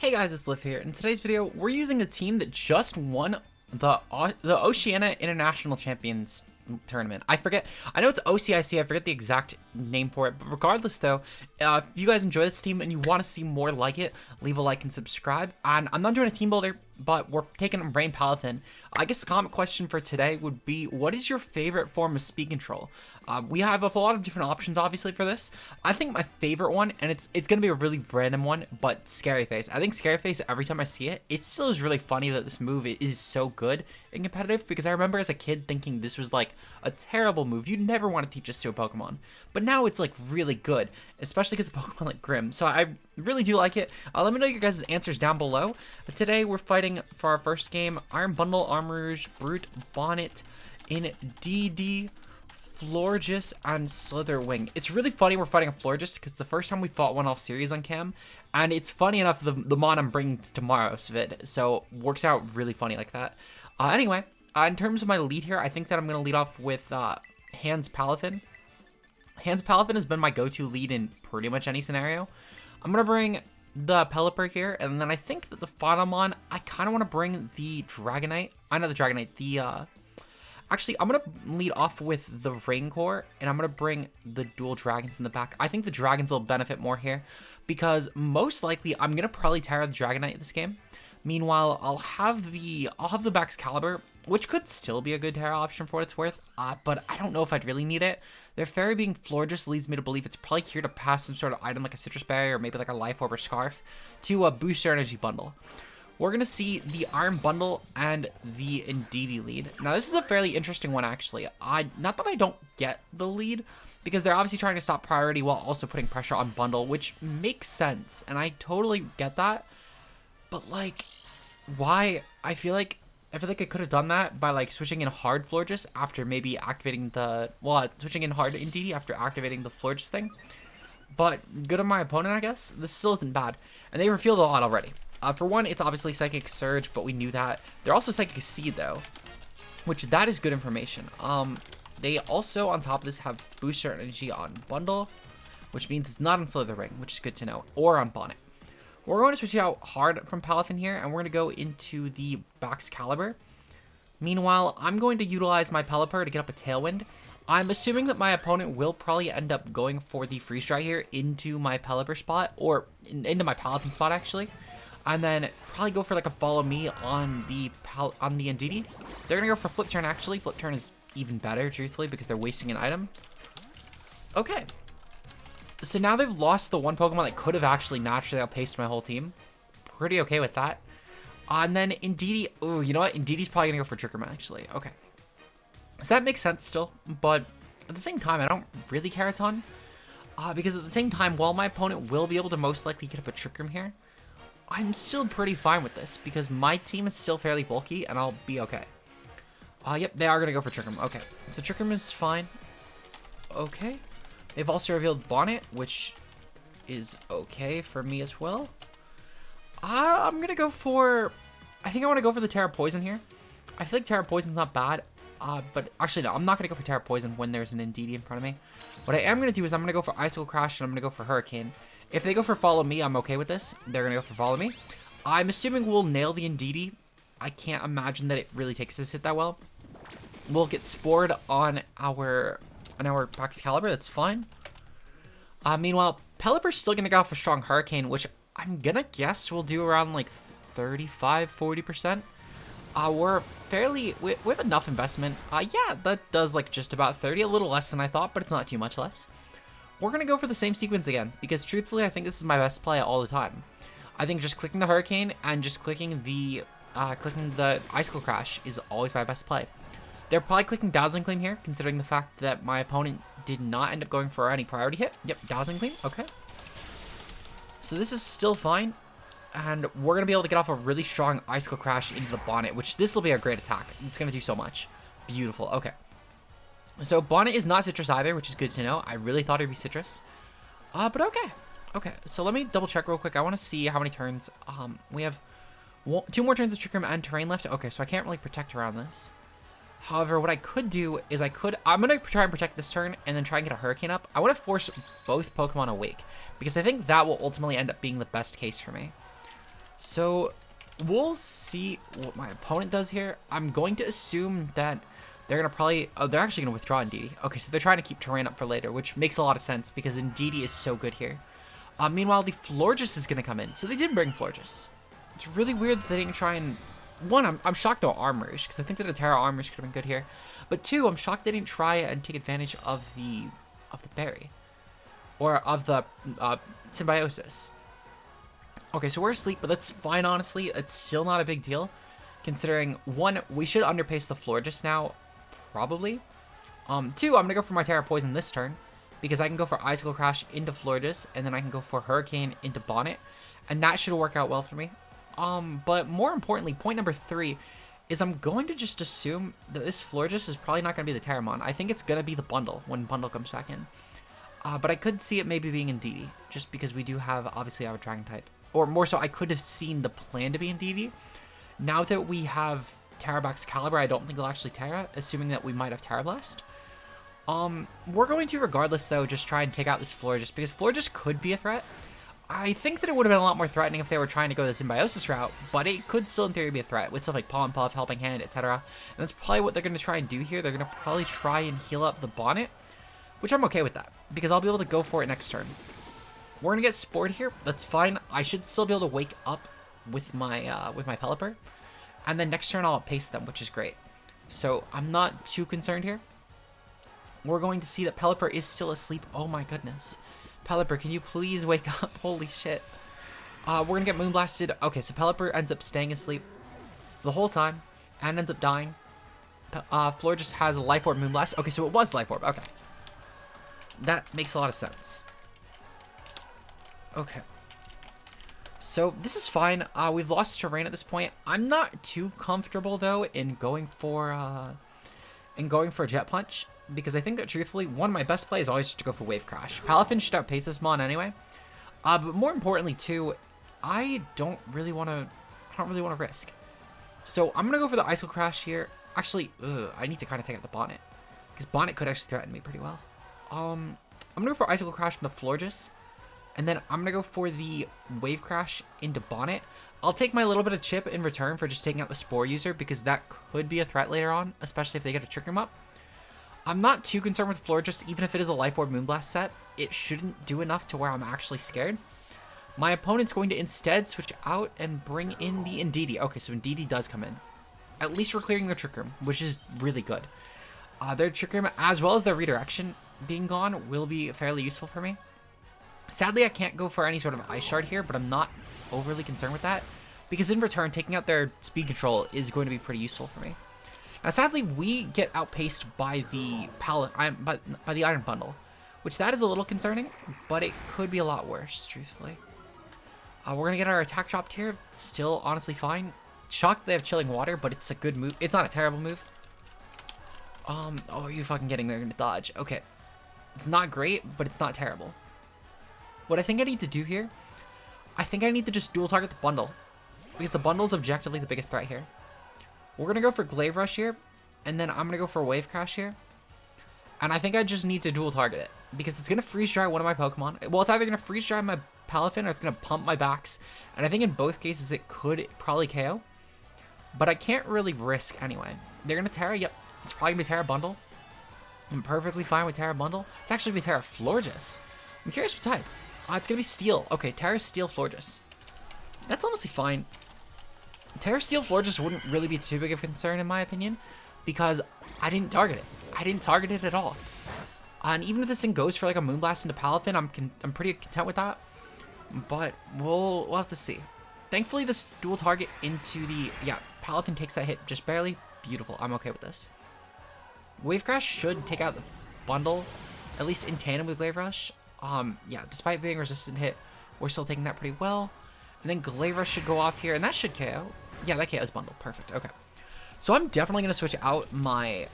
Hey guys, it's Liv here. In today's video, we're using a team that just won the Oceania International Champions Tournament. I know it's OCIC, I forget the exact name for it, but regardless though, if you guys enjoy this team and you want to see more like it, leave a like and subscribe. And I'm not doing a team builder, but we're taking Rain Palafin. I guess the comment question for today would be, what is your favorite form of speed control? We have a lot of different options, obviously, for this. I think my favorite one, and it's going to be a really random one, but Scary Face. I think Scary Face, every time I see it, it still is really funny that this move is so good in competitive, because I remember as a kid thinking this was like a terrible move. You'd never want to teach this to a Pokemon. But now it's like really good, especially because of Pokemon like Grim. So I really do like it. Let me know your guys' answers down below. But today we're fighting for our first game, Iron Bundle, Armourouge, Brute, Bonnet, in DD, Florges, and Slitherwing. It's really funny we're fighting a Florges because it's the first time we fought one all series on cam, and it's funny enough the mod I'm bringing to tomorrow's vid, so works out really funny like that. Anyway, in terms of my lead here, I think that I'm going to lead off with Hands Palafin. Hands Palafin has been my go-to lead in pretty much any scenario. I'm going to bring the Pelipper here, and then I think that the final mon, I kind of want to bring the Dragonite. I know the Dragonite, actually, I'm going to lead off with the Raincore, and I'm going to bring the dual dragons in the back. I think the dragons will benefit more here, because most likely I'm going to probably Terra the Dragonite this game. Meanwhile, I'll have the Baxcalibur, which could still be a good Terra option for what it's worth, but I don't know if I'd really need it. Their fairy being Florges leads me to believe it's probably here to pass some sort of item like a Citrus Berry or maybe like a Life Orb or Scarf to boost their energy bundle. We're going to see the Iron Bundle and the Indeedee lead. Now, this is a fairly interesting one, actually. Not that I don't get the lead, because they're obviously trying to stop priority while also putting pressure on Bundle, which makes sense, and I totally get that. But, like, why? I feel like I could have done that by, like, switching in hard Florges after maybe activating the... Well, switching in hard Indeedee after activating the Florges thing. But good on my opponent, I guess. This still isn't bad. And they revealed a lot already. For one, it's obviously Psychic Surge, but we knew that. They're also Psychic Seed, though, which that is good information. They also, on top of this, have Booster Energy on Bundle, which means it's not on Slitherwing, which is good to know, or on Bonnet. We're going to switch out hard from Palafin here, and we're going to go into the Baxcalibur. Meanwhile, I'm going to utilize my Pelipper to get up a Tailwind. I'm assuming that my opponent will probably end up going for the Freeze Dry here into my Pelipper spot, or into my Palafin spot, actually. And then probably go for like a Follow Me on the Indeedee. They're going to go for Flip Turn, actually. Flip Turn is even better, truthfully, because they're wasting an item. Okay. So now they've lost the one Pokemon that could have actually naturally outpaced my whole team. Pretty okay with that. And then Indeedee, oh, you know what? Indeedee's probably going to go for Trick Room, actually. Okay. So that makes sense still, but at the same time, I don't really care a ton. Because at the same time, while my opponent will be able to most likely get up a Trick Room here, I'm still pretty fine with this, because my team is still fairly bulky, and I'll be okay. Yep, they are going to go for Trick Room. Okay, so Trick Room is fine. Okay. They've also revealed Bonnet, which is okay for me as well. I'm going to go for... I think I want to go for the Terra Poison here. I feel like Terra Poison's not bad, but actually, no, I'm not going to go for Terra Poison when there's an Indeedee in front of me. What I am going to do is I'm going to go for Icicle Crash, and I'm going to go for Hurricane. If they go for Follow Me, I'm okay with this. They're going to go for Follow Me. I'm assuming we'll nail the Indeedee. I can't imagine that it really takes this hit that well. We'll get Spored on our Baxcalibur. That's fine. Meanwhile, Pelipper's still going to go for Strong Hurricane, which I'm going to guess we'll do around like 35-40%. We have enough investment. Yeah, that does like just about 30, a little less than I thought, but it's not too much less. We're going to go for the same sequence again, because truthfully, I think this is my best play all the time. I think just clicking the Hurricane and just clicking the Icicle Crash is always my best play. They're probably clicking Dazzling Gleam here, considering the fact that my opponent did not end up going for any priority hit. Yep, Dazzling Gleam, okay. So this is still fine, and we're going to be able to get off a really strong Icicle Crash into the Bonnet, which this will be a great attack. It's going to do so much. Beautiful, okay. So Bonnet is not Citrus either, which is good to know. I really thought it'd be Citrus. But okay. Okay, so let me double check real quick. I want to see how many turns. We have 2 more turns of Trick Room and Terrain left. Okay, so I can't really protect around this. However, what I could do is I'm going to try and protect this turn and then try and get a Hurricane up. I want to force both Pokemon awake, because I think that will ultimately end up being the best case for me. So we'll see what my opponent does here. I'm going to assume that they're going to probably... Oh, they're actually going to withdraw Indeedee. Okay, so they're trying to keep terrain up for later, which makes a lot of sense because Indeedee is so good here. Meanwhile, the Florges is going to come in. So they did bring Florges. It's really weird that they didn't try and... One, I'm shocked no Armors, because I think that a Terra Armors could have been good here. But two, I'm shocked they didn't try and take advantage of the berry. Or of the symbiosis. Okay, so we're asleep, but that's fine, honestly. It's still not a big deal. Considering, one, we should underpace the Florges now, probably. Two, I'm going to go for my Terra Poison this turn. Because I can go for Icicle Crash into Florges, and then I can go for Hurricane into Bonnet. And that should work out well for me. But more importantly, point number 3 is I'm going to just assume that this Florges is probably not going to be the Terramon. I think it's going to be the Bundle when Bundle comes back in. But I could see it maybe being Indeedee, just because we do have, obviously, our Dragon type. Or more so, I could have seen the plan to be Indeedee. Now that we have Terrabax Caliber, I don't think it'll actually Terra, assuming that we might have Terra Blast. We're going to, regardless, though, just try and take out this Florges, because Florges could be a threat. I think that it would have been a lot more threatening if they were trying to go the Symbiosis route, but it could still, in theory, be a threat, with stuff like Pollen Puff, Helping Hand, etc. And that's probably what they're going to try and do here. They're going to probably try and heal up the Bonnet, which I'm okay with that, because I'll be able to go for it next turn. We're going to get Spored here. That's fine. I should still be able to wake up with my Pelipper, and then next turn I'll pace them, which is great. So I'm not too concerned here. We're going to see that Pelipper is still asleep. Oh my goodness. Pelipper, can you please wake up? Holy shit. We're going to get Moonblasted. Okay, so Pelipper ends up staying asleep the whole time and ends up dying. Florges has a Life Orb Moonblast. Okay, so it was Life Orb. Okay. That makes a lot of sense. Okay. So this is fine. We've lost terrain at this point. I'm not too comfortable, though, in going for a Jet Punch. Because I think that, truthfully, one of my best plays is always just to go for Wave Crash. Palafin should outpace this Mon anyway. But more importantly, too, I don't really want to risk. So I'm going to go for the Icicle Crash here. Actually, I need to kind of take out the Bonnet. Because Bonnet could actually threaten me pretty well. I'm going to go for Icicle Crash into Florges. And then I'm going to go for the Wave Crash into Bonnet. I'll take my little bit of chip in return for just taking out the Spore User. Because that could be a threat later on. Especially if they get to trick him up. I'm not too concerned with Florges, even if it is a Life Orb Moonblast set. It shouldn't do enough to where I'm actually scared. My opponent's going to instead switch out and bring in the Indeedee. Okay, so Indeedee does come in. At least we're clearing their Trick Room, which is really good. Their Trick Room, as well as their Redirection being gone, will be fairly useful for me. Sadly, I can't go for any sort of Ice Shard here, but I'm not overly concerned with that. Because in return, taking out their Speed Control is going to be pretty useful for me. Now, sadly, we get outpaced by the by the Iron Bundle, which that is a little concerning, but it could be a lot worse, truthfully. We're going to get our attack dropped here. Still, honestly, fine. Shocked they have Chilling Water, but it's a good move. It's not a terrible move. Oh, are you fucking getting there? Going to dodge. Okay. It's not great, but it's not terrible. What I think I need to do here, I think I need to just dual target the Bundle, because the Bundle is objectively the biggest threat here. We're going to go for Glaive Rush here, and then I'm going to go for Wave Crash here. And I think I just need to dual target it, because it's going to freeze dry one of my Pokemon. Well, it's either going to freeze dry my Palafin, or it's going to pump my backs. And I think in both cases it could probably KO. But I can't really risk anyway. They're going to Terra, yep. It's probably going to be Terra Bundle. I'm perfectly fine with Terra Bundle. It's actually going to be Terra Florges. I'm curious what type. It's going to be Steel. Okay, Terra Steel Florges. That's honestly fine. Terra Steel Florges wouldn't really be too big of a concern in my opinion, because I didn't target it. I didn't target it at all. And even if this thing goes for like a Moonblast into Palafin, I'm pretty content with that. But we'll have to see. Thankfully, this dual target into the Palafin takes that hit just barely. Beautiful. I'm okay with this. Wave Crash should take out the Bundle, at least in tandem with Glaive Rush. Yeah, despite being resistant hit, we're still taking that pretty well. And then Glaive Rush should go off here, and that should KO. Yeah, that KO's Bundle. Perfect. Okay. So I'm definitely going to switch out my...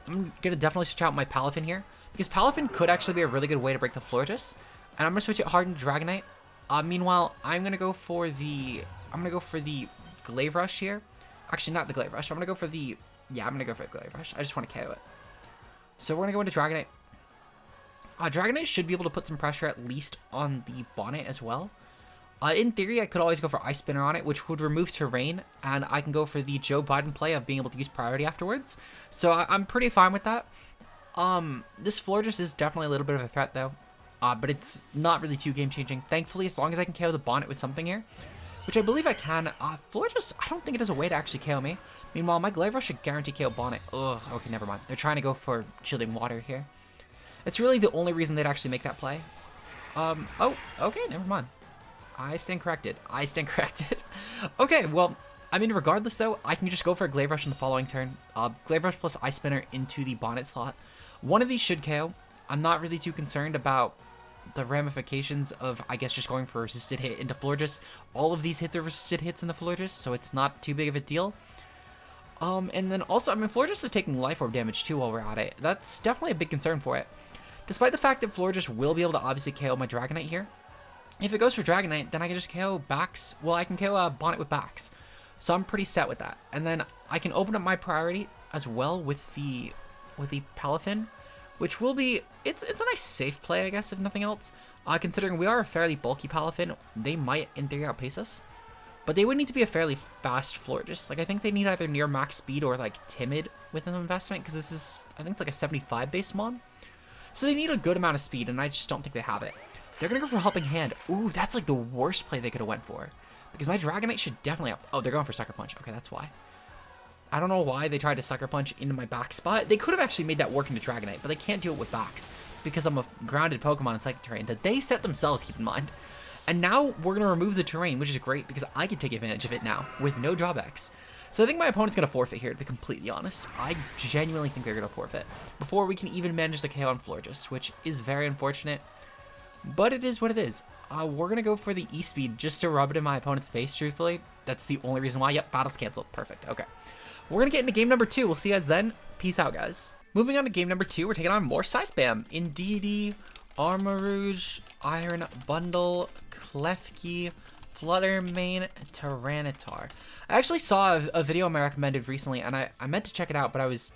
I'm going to definitely switch out my Palafin here, because Palafin could actually be a really good way to break the Florges. And I'm going to switch it hard into Dragonite. Meanwhile, I'm going to go for the... Glaive Rush here. Actually, not the Glaive Rush. I'm going to go for the... Yeah, I'm going to go for the Glaive Rush. I just want to KO it. So we're going to go into Dragonite. Dragonite should be able to put some pressure at least on the Bonnet as well. In theory, I could always go for Ice Spinner on it, which would remove Terrain, and I can go for the Joe Biden play of being able to use priority afterwards. So I'm pretty fine with that. This Florges is definitely a little bit of a threat, though. But it's not really too game-changing. Thankfully, as long as I can KO the Bonnet with something here, which I believe I can, Florges, I don't think it has a way to actually KO me. Meanwhile, my Glaive Rush should guarantee KO Bonnet. Ugh, okay, never mind. They're trying to go for Chilling Water here. It's really the only reason they'd actually make that play. Oh, okay, never mind. I stand corrected. I stand corrected. Okay, well, I mean, regardless, though, I can just go for a Glaive Rush in the following turn. Glaive Rush plus Ice Spinner into the Bonnet slot. One of these should KO. I'm not really too concerned about the ramifications of, I guess, just going for a resisted hit into Florges. All of these hits are resisted hits in the Florges, so it's not too big of a deal. And then also, I mean, Florges is taking Life Orb damage, too, while we're at it. That's definitely a big concern for it. Despite the fact that Florges will be able to obviously KO my Dragonite here, if it goes for Dragonite, then I can just KO Bax. Well, I can KO Bonnet with Bax. So I'm pretty set with that. And then I can open up my priority as well with the Palafin, which will be, it's a nice safe play, I guess, if nothing else. Considering we are a fairly bulky Palafin, they might, in theory, outpace us. But they would need to be a fairly fast Florges. Like, I think they need either near max speed or, like, timid with an investment, because this is, I think it's like a 75 base mon. So they need a good amount of speed, and I just don't think they have it. They're going to go for Helping Hand. Ooh, that's like the worst play they could have went for. Because my Dragonite should definitely up. Oh, they're going for Sucker Punch. Okay, that's why. I don't know why they tried to Sucker Punch into my back spot. They could have actually made that work into Dragonite, but they can't do it with Bax because I'm a grounded Pokemon in Psychic Terrain that they set themselves, keep in mind. And now we're going to remove the Terrain, which is great because I can take advantage of it now with no drawbacks. So I think my opponent's going to forfeit here, to be completely honest. I genuinely think they're going to forfeit before we can even manage the KO on Florges, which is very unfortunate. But it is what it is. We're going to go for the E-Speed just to rub it in my opponent's face, truthfully. That's the only reason why. Yep, battle's canceled. Perfect. Okay. We're going to get into game number 2. We'll see you guys then. Peace out, guys. Moving on to game number 2, we're taking on more Psy Spam. Indeedee, Armarouge, Iron Bundle, Klefki, Fluttermane, Tyranitar. I actually saw a video I recommended recently, and I meant to check it out, but I was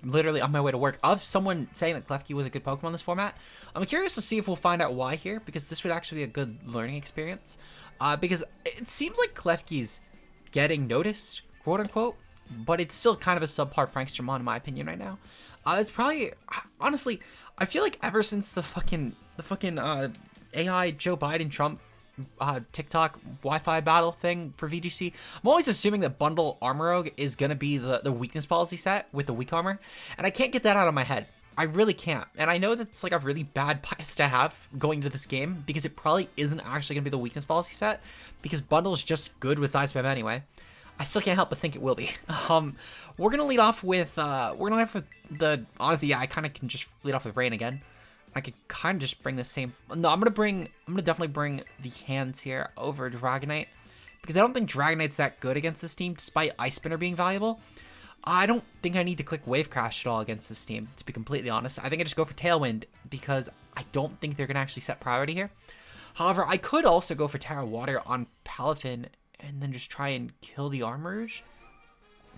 literally on my way to work, of someone saying that Klefki was a good Pokemon in this format. I'm curious to see if we'll find out why here, because this would actually be a good learning experience. Because it seems like Klefki's getting noticed, quote unquote, but it's still kind of a subpar prankstermon in my opinion right now. It's probably, honestly, I feel like ever since the fucking AI Joe Biden Trump TikTok Wi-Fi battle thing for VGC, I'm always assuming that Bundle Armorogue is gonna be the weakness policy set with the weak armor, and I can't get that out of my head. I really can't, and I know that's like a really bad bias to have going into this game because it probably isn't actually gonna be the weakness policy set because Bundle is just good with Psy Spam anyway. I still can't help but think it will be. We're gonna lead off with the honestly, yeah, I kind of can just lead off with Rain again. I could kind of just bring the same. No, I'm gonna definitely bring the hands here over Dragonite because I don't think Dragonite's that good against this team, despite Ice Spinner being valuable. I don't think I need to click Wave Crash at all against this team, to be completely honest. I think I just go for Tailwind because I don't think they're gonna actually set priority here. However, I could also go for Terra Water on Palafin and then just try and kill the Armarouge.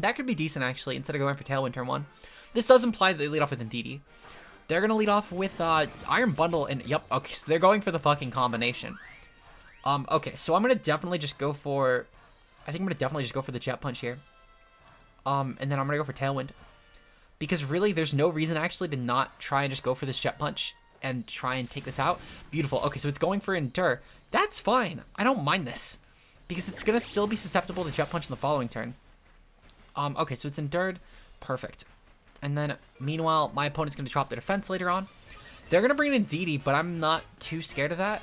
That could be decent actually, instead of going for Tailwind turn 1. This does imply that they lead off with Indeedee. They're going to lead off with Iron Bundle and, yep, okay, so they're going for the fucking combination. Okay, so I'm going to definitely just go for, I think I'm going to definitely just go for the Jet Punch here. And then I'm going to go for Tailwind. Because really, there's no reason actually to not try and just go for this Jet Punch and try and take this out. Beautiful. Okay, so it's going for Endure. That's fine. I don't mind this. Because it's going to still be susceptible to Jet Punch in the following turn. Okay, so it's Endured. Perfect. And then, meanwhile, my opponent's going to drop their defense later on. They're going to bring in Indeedee, but I'm not too scared of that.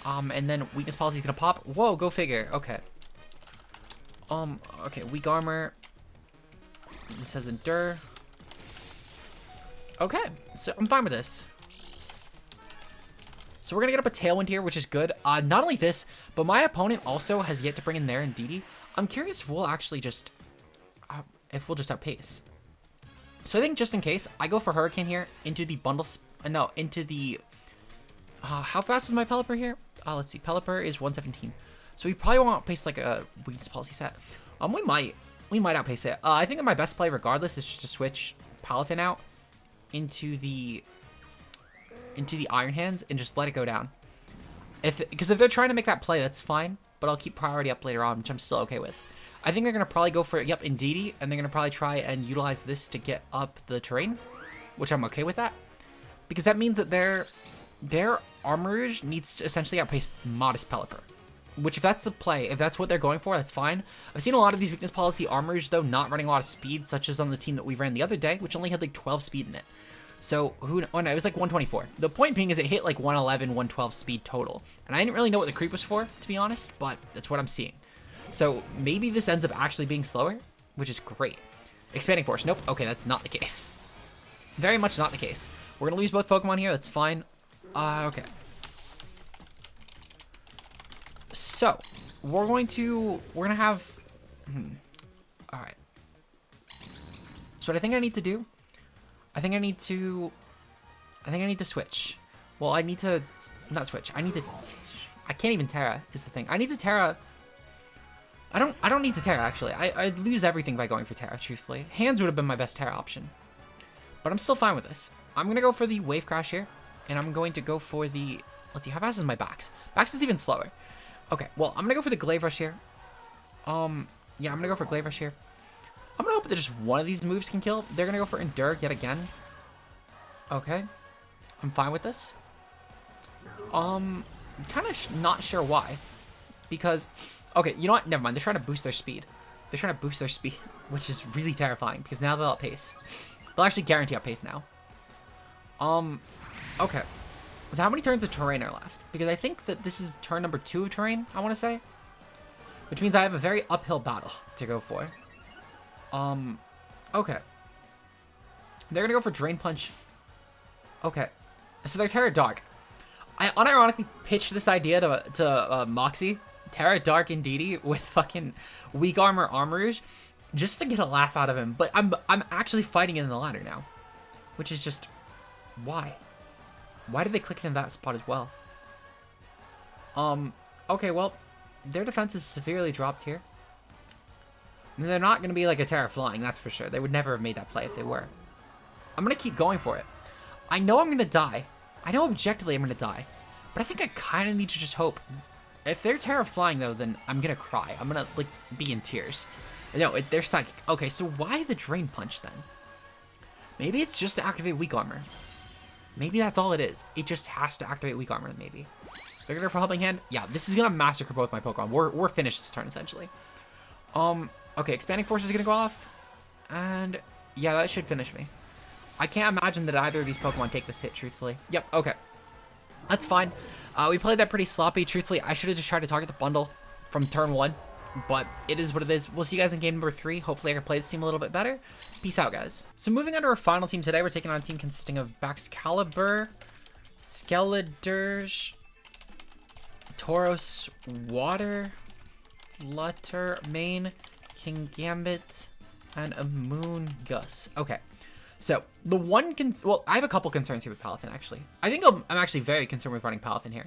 And then Weakness Policy is going to pop. Whoa, go figure. Okay. Okay, Weak Armor. It says Endure. Okay, so I'm fine with this. So we're going to get up a Tailwind here, which is good. Not only this, but my opponent also has yet to bring in their Indeedee. I'm curious if we'll actually just, outpace. So I think just in case, I go for Hurricane here into the bundles. No, into the. How fast is my Pelipper here? Let's see. Pelipper is 117. So we probably won't outpace like a weakness policy set. We might outpace it. I think that my best play, regardless, is just to switch Palafin out into the Iron Hands and just let it go down. Because if they're trying to make that play, that's fine. But I'll keep priority up later on, which I'm still okay with. I think they're going to probably go for, yep, Indeedee. And they're going to probably try and utilize this to get up the terrain, which I'm okay with that. Because that means that their Armourouge needs to essentially outpace Modest Pelipper. Which, if that's the play, if that's what they're going for, that's fine. I've seen a lot of these weakness policy Armourouge, though, not running a lot of speed, such as on the team that we ran the other day, which only had like 12 speed in it. So, oh no, it was like 124. The point being is it hit like 111, 112 speed total. And I didn't really know what the creep was for, to be honest, but that's what I'm seeing. So, maybe this ends up actually being slower, which is great. Expanding Force, nope, okay, that's not the case. Very much not the case. We're gonna lose both Pokemon here, that's fine. Okay. So, we're gonna have, alright. So what I think I need to do, I think I need to switch. Well, I need to, not switch, I can't even Terra is the thing. I need to Terra, I don't need to Terra actually. I'd lose everything by going for Terra, truthfully. Hands would have been my best Terra option. But I'm still fine with this. I'm gonna go for the Wave Crash here, and I'm going to go for the, let's see, how fast is my Bax? Bax is even slower. Okay, well, I'm gonna go for the Glaive Rush here. Yeah, I'm gonna go for Glaive Rush here. I'm gonna hope that just one of these moves can kill. They're gonna go for Endure yet again. Okay, I'm fine with this. Kind of not sure why, because, okay, you know what? Never mind. They're trying to boost their speed. They're trying to boost their speed, which is really terrifying because now they'll outpace. They'll actually guarantee outpace now. Okay. So how many turns of terrain are left? Because I think that this is turn number 2 of terrain, I want to say. Which means I have a very uphill battle to go for. Okay. They're going to go for Drain Punch. Okay. So they're Terra Dark. I unironically pitched this idea to Moxie. Terra Dark Indeedee with fucking Weak Armor Armourouge. Just to get a laugh out of him. But I'm actually fighting it in the ladder now. Which is just... Why? Why did they click it in that spot as well? Okay, well, their defense is severely dropped here. And they're not going to be like a Terra Flying, that's for sure. They would never have made that play if they were. I'm going to keep going for it. I know I'm going to die. I know objectively I'm going to die. But I think I kind of need to just hope. If they're Terra Flying, though, then I'm going to cry. I'm going to, like, be in tears. No, they're Psychic. Okay, so why the Drain Punch, then? Maybe it's just to activate Weak Armor. Maybe that's all it is. It just has to activate Weak Armor, maybe. They're gonna go for Helping Hand. Yeah, this is gonna massacre both my Pokemon. We're finished this turn, essentially. Okay, Expanding Force is gonna go off. And, yeah, that should finish me. I can't imagine that either of these Pokemon take this hit, truthfully. Yep, okay. That's fine. We played that pretty sloppy. Truthfully, I should have just tried to target the bundle from turn 1. But it is what it is. We'll see you guys in game number 3. Hopefully I can play this team a little bit better. Peace out, guys. So moving on to our final team today, we're taking on a team consisting of Baxcalibur, Skeledirge, Tauros Water, Flutter Mane, King Gambit, and a Moongus. Okay. So the one well, I have a couple concerns here with Palafin, actually. I think I'm actually very concerned with running Palafin here.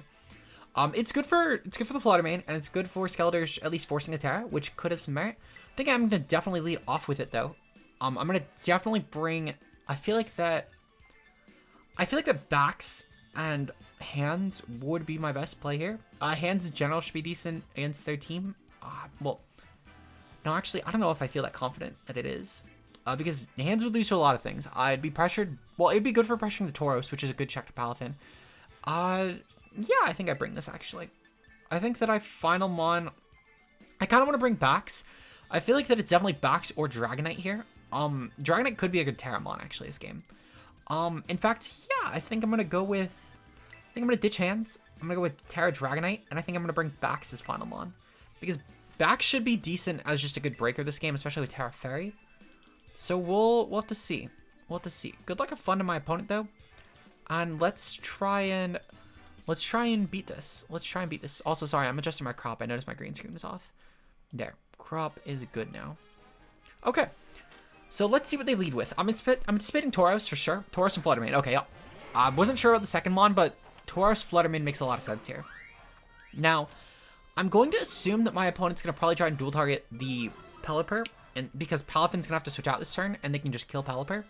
It's good for the Flutter Mane, and it's good for Skeledirge at least forcing a Terra, which could have some merit. I think I'm gonna definitely lead off with it though. I'm gonna definitely bring. I feel like that Backs and Hands would be my best play here. Hands in general should be decent against their team. Well, no, actually, I don't know if I feel that confident that it is. Because Hands would lose to a lot of things. I'd be pressured. Well, it'd be good for pressuring the Tauros, which is a good check to Palafin. Yeah, I think I bring this, actually. I think that I Final Mon... I kind of want to bring Bax. I feel like that it's definitely Bax or Dragonite here. Dragonite could be a good Terramon, actually, this game. In fact, yeah, I think I'm going to go with... I think I'm going to ditch Hands. I'm going to go with Terra Dragonite, and I think I'm going to bring Bax as Final Mon. Because Bax should be decent as just a good breaker this game, especially with Terra Fairy. So we'll have to see. We'll have to see. Good luck and fun to my opponent, though. And let's try and beat this. Let's try and beat this. Also, sorry, I'm adjusting my crop. I noticed my green screen was off. There. Crop is good now. Okay. So let's see what they lead with. I'm anticipating Tauros for sure. Tauros and Fluttermane. Okay, yeah. I wasn't sure about the second Mon, but Tauros Fluttermane makes a lot of sense here. Now, I'm going to assume that my opponent's going to probably try and dual target the Pelipper, and because Palafin's going to have to switch out this turn, and they can just kill Pelipper.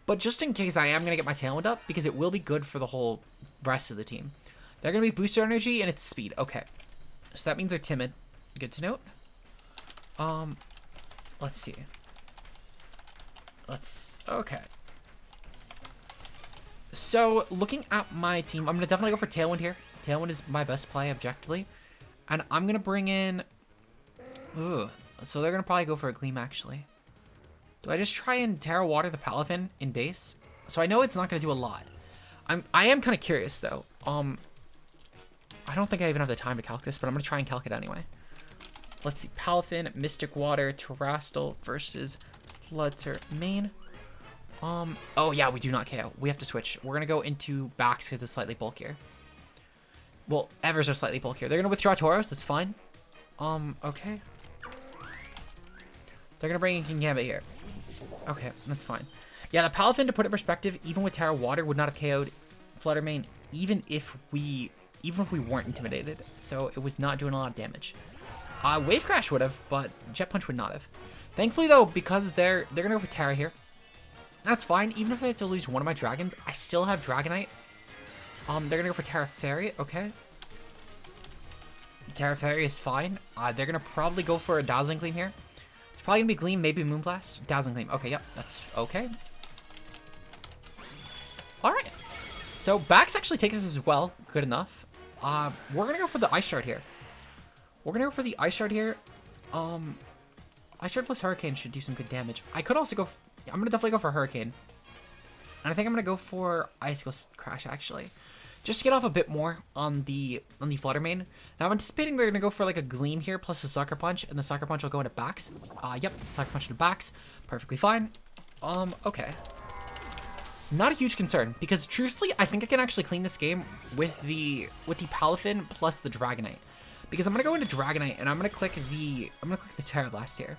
But just in case, I am going to get my Tailwind up, because it will be good for the whole rest of the team. They're going to be booster energy and it's speed. Okay. So that means they're timid. Good to note. Let's see. Okay. So, looking at my team, I'm going to definitely go for Tailwind here. Tailwind is my best play, objectively. And I'm going to bring in... Ooh. So they're going to probably go for a Gleam, actually. Do I just try and Terra Water the Palafin in base? So I know it's not going to do a lot. I am kind of curious, though. I don't think I even have the time to calc this, but I'm going to try and calc it anyway. Let's see. Palafin, Mystic Water, Terrastal versus Flutter Main. Oh yeah, we do not KO. We have to switch. We're going to go into backs because it's slightly bulkier. Well, Evers are slightly bulkier. They're going to withdraw Tauros. That's fine. Okay. They're going to bring in King Gambit here. Okay, that's fine. Yeah, the Palafin, to put it in perspective, even with Terra Water, would not have KO'd Fluttermane, even if we weren't intimidated. So it was not doing a lot of damage. Wave Crash would have, but Jet Punch would not have. Thankfully, though, because they're going to go for Terra here. That's fine. Even if they have to lose one of my dragons, I still have Dragonite. They're going to go for Terra Fairy. Okay. Terra Fairy is fine. They're going to probably go for a Dazzling Gleam here. It's probably going to be Gleam, maybe Moonblast. Dazzling Gleam. Okay, yep. That's okay. Alright. So, Bax actually takes us as well. Good enough. We're going to go for the Ice Shard here. We're going to go for the Ice Shard here. Ice Shard plus Hurricane should do some good damage. I could also go... I'm going to definitely go for Hurricane. And I think I'm going to go for Icicle Crash, actually. Just to get off a bit more on the Fluttermane. Now, I'm anticipating they're going to go for, like, a Gleam here plus a Sucker Punch. And the Sucker Punch will go into backs. Yep, Sucker Punch into backs. Perfectly fine. Okay. Not a huge concern. Because, truthfully, I think I can actually clean this game with the Palafin plus the Dragonite. Because I'm going to go into Dragonite, and I'm going to click the Terra Blast here.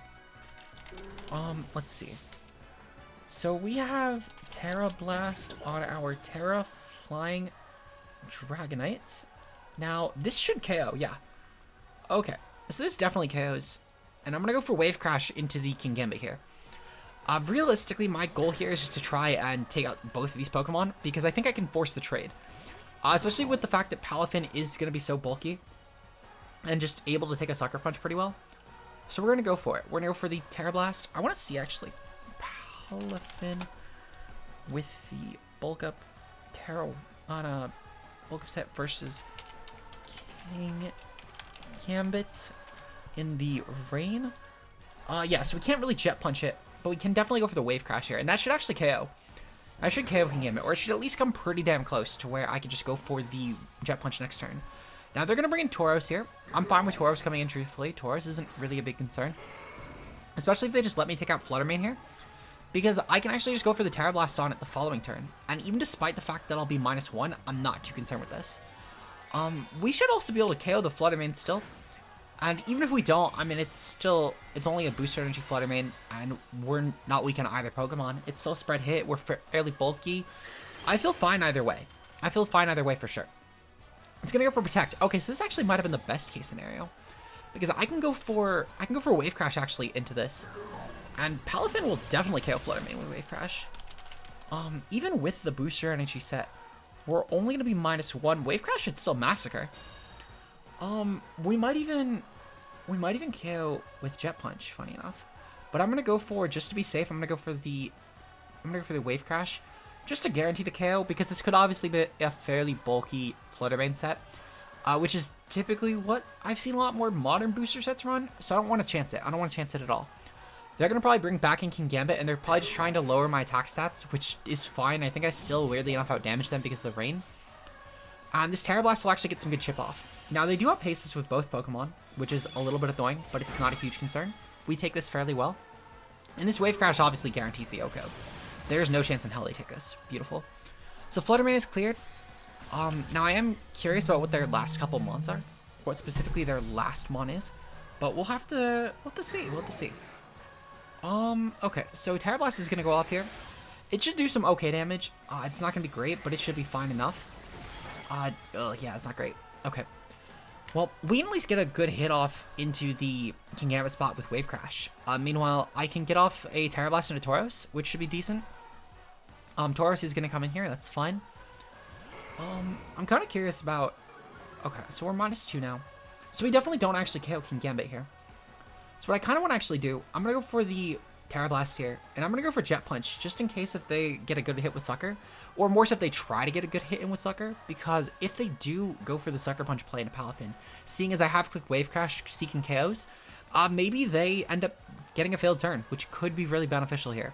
Let's see. So we have Terra Blast on our Terra Flying Dragonite. Now, this should KO, yeah. Okay, so this definitely KOs. And I'm going to go for Wave Crash into the Kingambit here. Realistically, my goal here is just to try and take out both of these Pokemon, because I think I can force the trade. Especially with the fact that Palafin is going to be so bulky, and just able to take a Sucker Punch pretty well. So we're going to go for it. We're going to go for the Terra Blast. I want to see, actually. Palafin with the bulk up Terra on a bulk up set versus King Gambit in the rain. Yeah, so we can't really Jet Punch it, but we can definitely go for the Wave Crash here, and that should actually KO. I should KO King Gambit, or it should at least come pretty damn close to where I could just go for the Jet Punch next turn. Now they're going to bring in Tauros here. I'm fine with Tauros coming in, truthfully. Tauros isn't really a big concern, especially if they just let me take out Fluttermane here. Because I can actually just go for the Terra Blast on it the following turn. And even despite the fact that I'll be -1, I'm not too concerned with this. We should also be able to KO the Fluttermane still. And even if we don't, I mean, it's only a booster energy Fluttermane, and we're not weak on either Pokemon. It's still spread hit, we're fairly bulky. I feel fine either way. I feel fine either way for sure. It's gonna go for Protect. Okay, so this actually might have been the best case scenario. Because I can go for Wave Crash actually into this. And Palafin will definitely KO Fluttermane with Wave Crash. Even with the booster energy set, we're only gonna be -1. Wave Crash should still massacre. We might even KO with Jet Punch, funny enough. But I'm gonna go for, just to be safe, I'm gonna go for the Wave Crash, just to guarantee the KO, because this could obviously be a fairly bulky Fluttermane set, which is typically what I've seen a lot more modern booster sets run. So I don't want to chance it. I don't want to chance it at all. They're going to probably bring back in King Gambit, and they're probably just trying to lower my attack stats, which is fine. I think I still weirdly enough outdamage them because of the rain. And this Terra Blast will actually get some good chip off. Now, they do outpace us with both Pokemon, which is a little bit annoying, but it's not a huge concern. We take this fairly well. And this Wave Crash obviously guarantees the OHKO. There's no chance in hell they take this. Beautiful. So Fluttermane is cleared. Now, I am curious about what their last couple mons are. What specifically their last mon is. But we'll have to see. We'll have to see. Okay, so Terra Blast is going to go off here. It should do some okay damage. It's not going to be great, but it should be fine enough. Yeah, it's not great. Okay. Well, we can at least get a good hit off into the King Gambit spot with Wave Crash. Meanwhile, I can get off a Terra Blast into Tauros, which should be decent. Tauros is going to come in here. That's fine. I'm kind of curious about Okay, so we're -2 now. So we definitely don't actually KO King Gambit here. So what I kind of want to actually do, I'm going to go for the Terra Blast here, and I'm going to go for Jet Punch, just in case if they get a good hit with Sucker, or more so if they try to get a good hit in with Sucker, because if they do go for the Sucker Punch play into Palafin, seeing as I have clicked Wave Crash seeking KOs, maybe they end up getting a failed turn, which could be really beneficial here.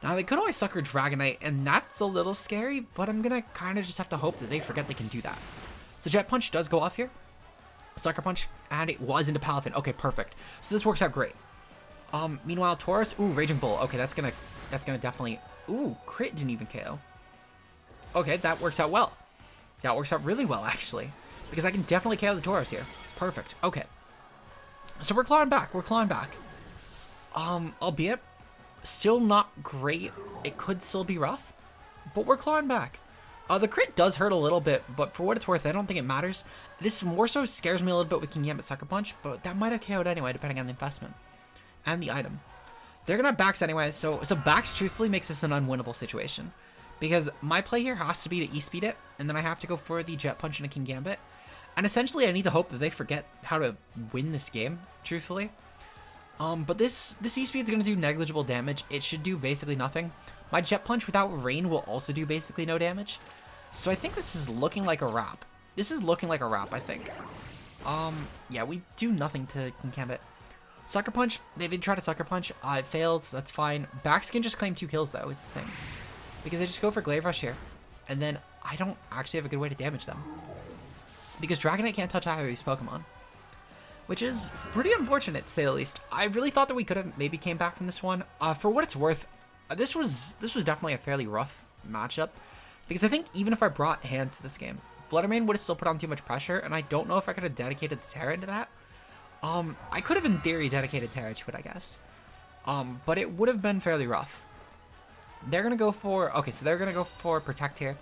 Now, they could always Sucker Dragonite, and that's a little scary, but I'm going to kind of just have to hope that they forget they can do that. So Jet Punch does go off here. Sucker Punch, and it was into Palafin. Okay, perfect. So this works out great. Meanwhile, Taurus, ooh, Raging Bull. Okay, that's gonna definitely, ooh, crit didn't even KO. Okay, that works out well. That works out really well, actually, because I can definitely KO the Taurus here. Perfect. Okay. So we're clawing back. We're clawing back. Albeit still not great. It could still be rough, but we're clawing back. The crit does hurt a little bit, but for what it's worth, I don't think it matters. This more so scares me a little bit with King Gambit Sucker Punch, but that might have KO'd anyway, depending on the investment and the item. They're gonna have backs anyway, so backs truthfully makes this an unwinnable situation, because my play here has to be to E-speed it, and then I have to go for the Jet Punch and a King Gambit, and essentially I need to hope that they forget how to win this game, truthfully. But this E-speed is gonna do negligible damage. It should do basically nothing. My Jet Punch without Rain will also do basically no damage. So I think this is looking like a wrap. This is looking like a wrap, I think. Yeah, we do nothing to King Gambit. Sucker Punch, they did try to Sucker Punch. It fails, that's fine. Backs can just claim 2 kills though, is the thing. Because they just go for Glaive Rush here. And then I don't actually have a good way to damage them. Because Dragonite can't touch either of these Pokemon. Which is pretty unfortunate, to say the least. I really thought that we could have maybe came back from this one. For what it's worth, this was definitely a fairly rough matchup. Because I think even if I brought hands to this game, Fluttermane would have still put on too much pressure, and I don't know if I could have dedicated the Terra into that. I could have in theory dedicated Terra to it, I guess. But it would have been fairly rough. They're gonna go for, okay, so they're gonna go for Protect here.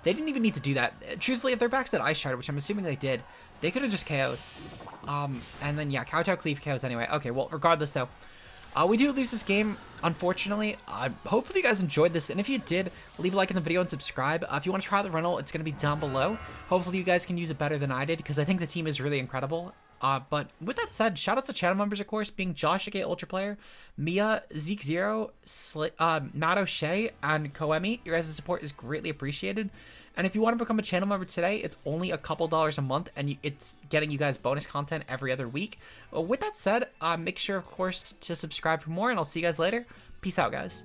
They didn't even need to do that. Truthfully, if their backs at Ice Shard, which I'm assuming they did, they could have just KO'd. And then yeah, Kowtow Cleave KOs anyway. Okay, well, regardless though, we do lose this game, unfortunately. Hopefully you guys enjoyed this, and if you did, leave a like in the video and subscribe. If you want to try the rental, it's going to be down below. Hopefully you guys can use it better than I did, because I think the team is really incredible. But with that said, shout out to channel members, of course, being Josh, aka Ultra Player, Mia, Zeke Zero, Matt O'Shea, and Koemi. Your guys' support is greatly appreciated. And if you want to become a channel member today, it's only a couple dollars a month, and it's getting you guys bonus content every other week. With that said, make sure, of course, to subscribe for more, and I'll see you guys later. Peace out, guys.